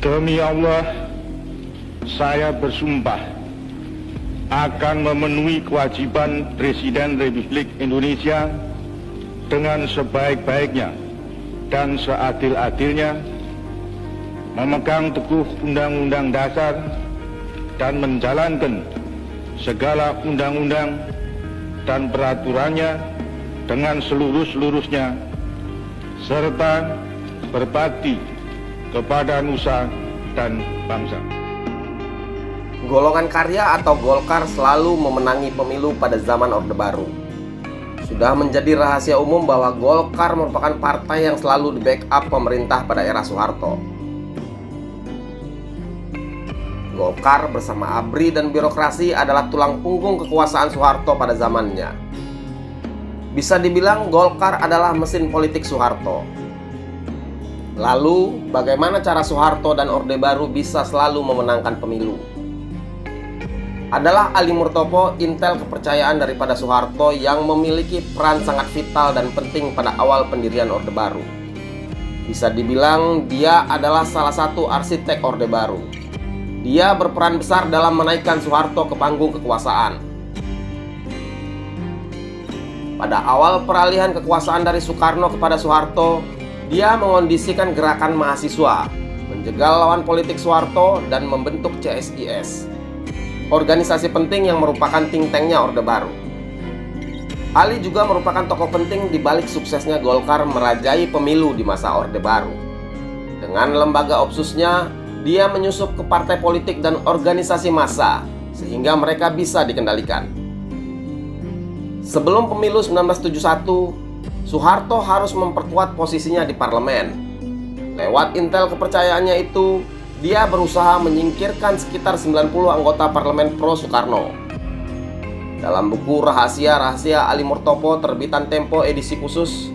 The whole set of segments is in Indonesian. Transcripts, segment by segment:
Demi Allah, saya bersumpah akan memenuhi kewajiban Presiden Republik Indonesia dengan sebaik-baiknya dan seadil-adilnya, memegang teguh Undang-Undang Dasar dan menjalankan segala undang-undang dan peraturannya dengan seluruh-seluruhnya, serta berbakti kepada nusa dan bangsa. Golongan karya atau Golkar selalu memenangi pemilu pada zaman Orde Baru. Sudah menjadi rahasia umum bahwa Golkar merupakan partai yang selalu di-backup pemerintah pada era Soeharto. Golkar bersama ABRI dan birokrasi adalah tulang punggung kekuasaan Soeharto pada zamannya. Bisa dibilang Golkar adalah mesin politik Soeharto. Lalu, bagaimana cara Soeharto dan Orde Baru bisa selalu memenangkan pemilu? Adalah Ali Murtopo, intel kepercayaan daripada Soeharto yang memiliki peran sangat vital dan penting pada awal pendirian Orde Baru. Bisa dibilang dia adalah salah satu arsitek Orde Baru. Dia berperan besar dalam menaikkan Soeharto ke panggung kekuasaan. Pada awal peralihan kekuasaan dari Soekarno kepada Soeharto, dia mengondisikan gerakan mahasiswa, menjegal lawan politik Soeharto, dan membentuk CSIS, organisasi penting yang merupakan think tank-nya Orde Baru. Ali juga merupakan tokoh penting di balik suksesnya Golkar merajai pemilu di masa Orde Baru. Dengan lembaga Opsusnya, dia menyusup ke partai politik dan organisasi massa, sehingga mereka bisa dikendalikan. Sebelum pemilu 1971, Soeharto harus memperkuat posisinya di parlemen. Lewat intel kepercayaannya itu, dia berusaha menyingkirkan sekitar 90 anggota parlemen pro-Soekarno. Dalam buku Rahasia-Rahasia Ali Murtopo terbitan Tempo edisi khusus,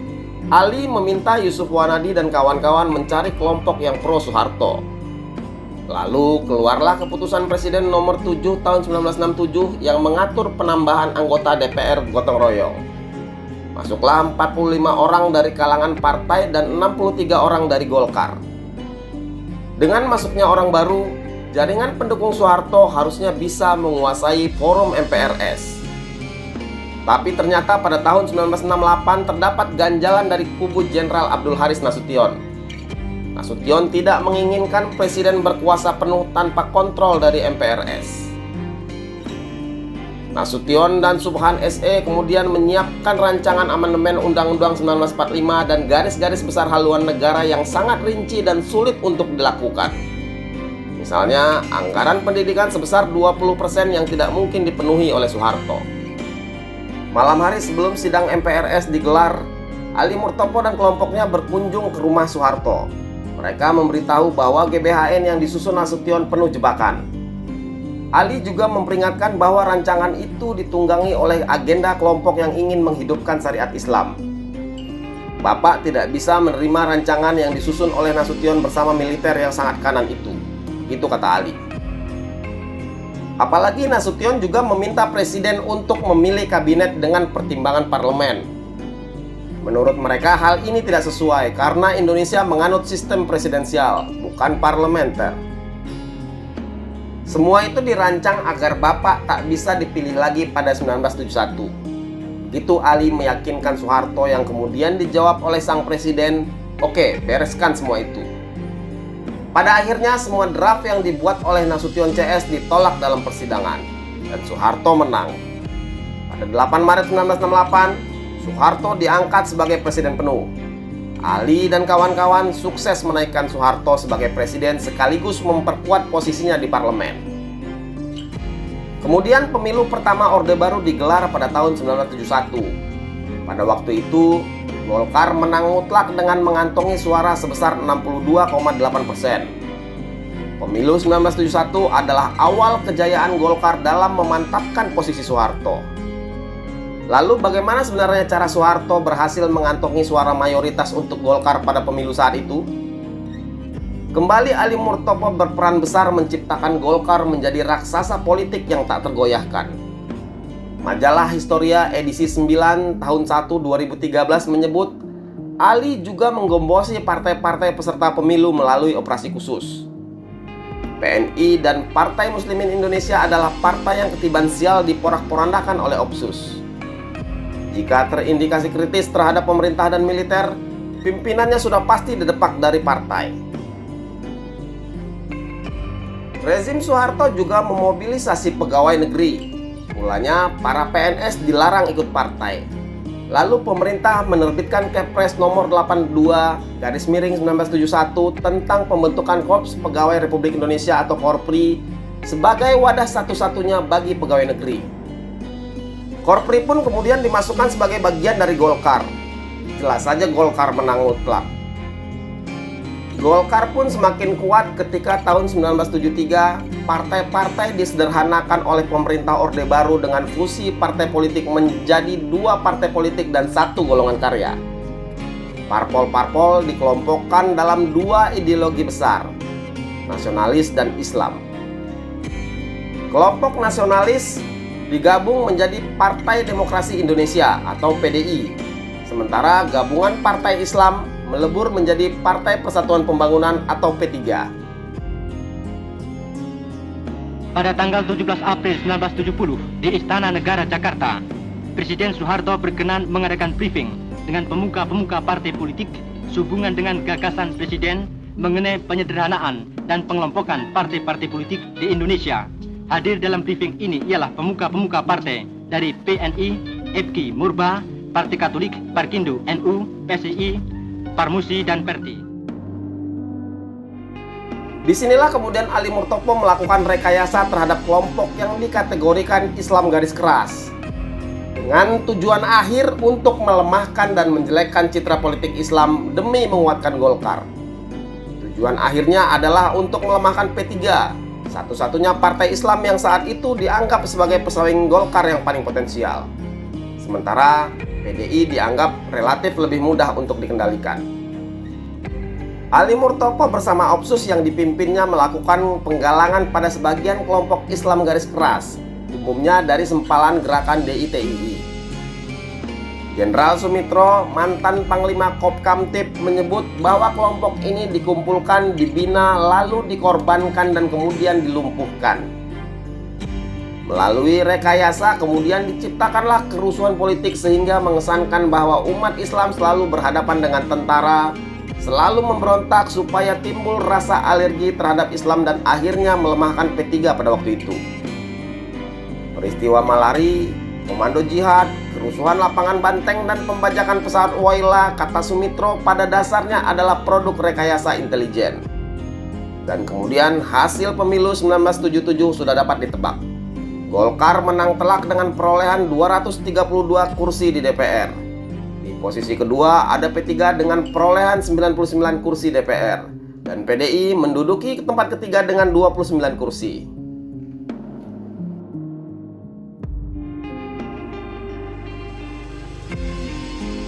Ali meminta Yusuf Wanadi dan kawan-kawan mencari kelompok yang pro-Soeharto. Lalu keluarlah keputusan Presiden nomor 7 tahun 1967 yang mengatur penambahan anggota DPR gotong royong. Masuklah 45 orang dari kalangan partai dan 63 orang dari Golkar. Dengan masuknya orang baru, jaringan pendukung Soeharto harusnya bisa menguasai forum MPRS. Tapi ternyata pada tahun 1968 terdapat ganjalan dari kubu Jenderal Abdul Haris Nasution. Nasution tidak menginginkan presiden berkuasa penuh tanpa kontrol dari MPRS. Nasution dan Subhan SE kemudian menyiapkan rancangan amandemen Undang-Undang 1945 dan garis-garis besar haluan negara yang sangat rinci dan sulit untuk dilakukan. Misalnya, anggaran pendidikan sebesar 20% yang tidak mungkin dipenuhi oleh Soeharto. Malam hari sebelum sidang MPRS digelar, Ali Murtopo dan kelompoknya berkunjung ke rumah Soeharto. Mereka memberitahu bahwa GBHN yang disusun Nasution penuh jebakan. Ali juga memperingatkan bahwa rancangan itu ditunggangi oleh agenda kelompok yang ingin menghidupkan syariat Islam. Bapak tidak bisa menerima rancangan yang disusun oleh Nasution bersama militer yang sangat kanan itu. Itu kata Ali. Apalagi Nasution juga meminta presiden untuk memilih kabinet dengan pertimbangan parlemen. Menurut mereka hal ini tidak sesuai karena Indonesia menganut sistem presidensial, bukan parlementer. Semua itu dirancang agar Bapak tak bisa dipilih lagi pada 1971. Begitu Ali meyakinkan Soeharto yang kemudian dijawab oleh sang presiden, "Oke, bereskan semua itu." Pada akhirnya semua draft yang dibuat oleh Nasution CS ditolak dalam persidangan dan Soeharto menang. Pada 8 Maret 1968, Soeharto diangkat sebagai presiden penuh. Ali dan kawan-kawan sukses menaikkan Soeharto sebagai presiden sekaligus memperkuat posisinya di parlemen. Kemudian pemilu pertama Orde Baru digelar pada tahun 1971. Pada waktu itu, Golkar menang mutlak dengan mengantongi suara sebesar 62,8%. Pemilu 1971 adalah awal kejayaan Golkar dalam memantapkan posisi Soeharto. Lalu bagaimana sebenarnya cara Soeharto berhasil mengantongi suara mayoritas untuk Golkar pada pemilu saat itu? Kembali Ali Murtopo berperan besar menciptakan Golkar menjadi raksasa politik yang tak tergoyahkan. Majalah Historia edisi 9 tahun 1 2013 menyebut Ali juga menggombosi partai-partai peserta pemilu melalui operasi khusus. PNI dan Partai Muslimin Indonesia adalah partai yang ketiban sial diporak-porandakan oleh Opsus. Jika terindikasi kritis terhadap pemerintah dan militer, pimpinannya sudah pasti didepak dari partai. Rezim Soeharto juga memobilisasi pegawai negeri. Mulanya para PNS dilarang ikut partai. Lalu pemerintah menerbitkan Kepres nomor 82/1971 tentang pembentukan Korps Pegawai Republik Indonesia atau Korpri sebagai wadah satu-satunya bagi pegawai negeri. Korpri pun kemudian dimasukkan sebagai bagian dari Golkar. Jelas saja Golkar menang mutlak. Golkar pun semakin kuat ketika tahun 1973 partai-partai disederhanakan oleh pemerintah Orde Baru dengan fusi partai politik menjadi 2 partai politik dan 1 golongan karya. Parpol-parpol dikelompokkan dalam 2 ideologi besar, nasionalis dan Islam. Kelompok nasionalis digabung menjadi Partai Demokrasi Indonesia atau PDI, sementara gabungan Partai Islam melebur menjadi Partai Persatuan Pembangunan atau P3. Pada tanggal 17 April 1970 di Istana Negara Jakarta, Presiden Soeharto berkenan mengadakan briefing dengan pemuka-pemuka partai politik sehubungan dengan gagasan Presiden mengenai penyederhanaan dan pengelompokan partai-partai politik di Indonesia. Hadir dalam briefing ini ialah pemuka-pemuka partai dari PNI, FK, Murba, Partai Katolik, Parkindo, NU, PSI, Parmusi, dan Perti. Disinilah kemudian Ali Murtopo melakukan rekayasa terhadap kelompok yang dikategorikan Islam garis keras dengan tujuan akhir untuk melemahkan dan menjelekkan citra politik Islam demi menguatkan Golkar. Tujuan akhirnya adalah untuk melemahkan P3, satu-satunya partai Islam yang saat itu dianggap sebagai pesaing Golkar yang paling potensial. Sementara PDI dianggap relatif lebih mudah untuk dikendalikan. Ali Murtopo bersama Opsus yang dipimpinnya melakukan penggalangan pada sebagian kelompok Islam garis keras, umumnya dari sempalan gerakan DITII. Jenderal Sumitro, mantan Panglima Kopkamtib, menyebut bahwa kelompok ini dikumpulkan, dibina, lalu dikorbankan dan kemudian dilumpuhkan. Melalui rekayasa kemudian diciptakanlah kerusuhan politik sehingga mengesankan bahwa umat Islam selalu berhadapan dengan tentara, selalu memberontak supaya timbul rasa alergi terhadap Islam dan akhirnya melemahkan P3 pada waktu itu. Peristiwa Malari, Komando Jihad, kerusuhan lapangan Banteng dan pembajakan pesawat Waila, kata Sumitro, pada dasarnya adalah produk rekayasa intelijen. Dan kemudian hasil pemilu 1977 sudah dapat ditebak. Golkar menang telak dengan perolehan 232 kursi di DPR. Di posisi kedua ada P3 dengan perolehan 99 kursi DPR. Dan PDI menduduki tempat ketiga dengan 29 kursi.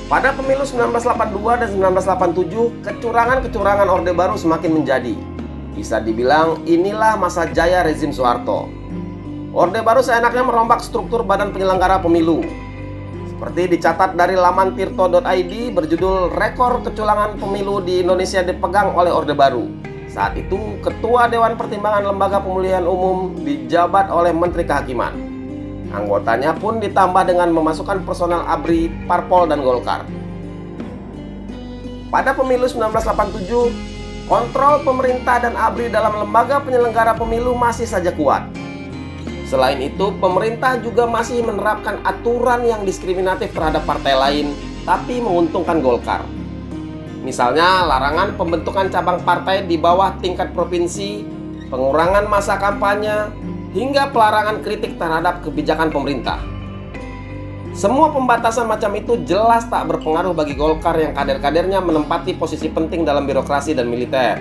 Pada pemilu 1982 dan 1987, kecurangan-kecurangan Orde Baru semakin menjadi. Bisa dibilang inilah masa jaya rezim Soeharto. Orde Baru seenaknya merombak struktur badan penyelenggara pemilu. Seperti dicatat dari laman tirto.id berjudul Rekor Kecurangan Pemilu di Indonesia dipegang oleh Orde Baru. Saat itu, Ketua Dewan Pertimbangan Lembaga Pemilihan Umum dijabat oleh Menteri Kehakiman. Anggotanya pun ditambah dengan memasukkan personel ABRI, Parpol, dan Golkar. Pada pemilu 1987, kontrol pemerintah dan ABRI dalam lembaga penyelenggara pemilu masih saja kuat. Selain itu, pemerintah juga masih menerapkan aturan yang diskriminatif terhadap partai lain, tapi menguntungkan Golkar. Misalnya, larangan pembentukan cabang partai di bawah tingkat provinsi, pengurangan masa kampanye, hingga pelarangan kritik terhadap kebijakan pemerintah. Semua pembatasan macam itu jelas tak berpengaruh bagi Golkar yang kader-kadernya menempati posisi penting dalam birokrasi dan militer.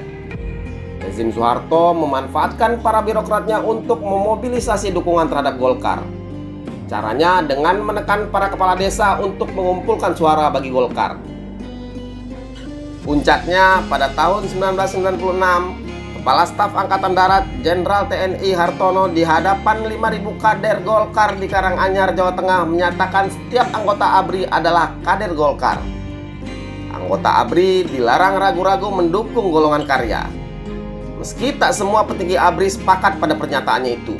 Rezim Soeharto memanfaatkan para birokratnya untuk memobilisasi dukungan terhadap Golkar. Caranya dengan menekan para kepala desa untuk mengumpulkan suara bagi Golkar. Puncaknya pada tahun 1996, Kepala Staf Angkatan Darat Jenderal TNI Hartono di hadapan 5.000 kader Golkar di Karanganyar, Jawa Tengah menyatakan setiap anggota ABRI adalah kader Golkar. Anggota ABRI dilarang ragu-ragu mendukung golongan karya. Meski tak semua petinggi ABRI sepakat pada pernyataannya itu.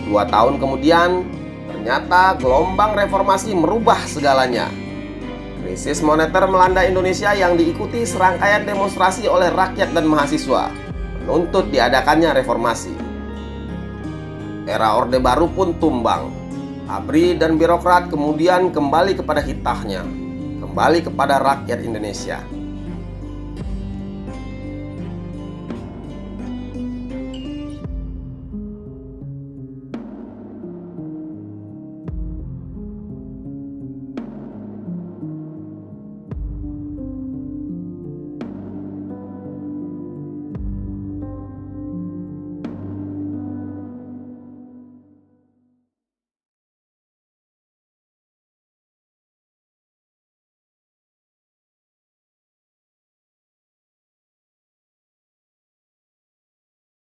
2 tahun kemudian, ternyata gelombang reformasi merubah segalanya. Krisis moneter melanda Indonesia yang diikuti serangkaian demonstrasi oleh rakyat dan mahasiswa, menuntut diadakannya reformasi. Era Orde Baru pun tumbang. ABRI dan birokrat kemudian kembali kepada hitahnya, kembali kepada rakyat Indonesia.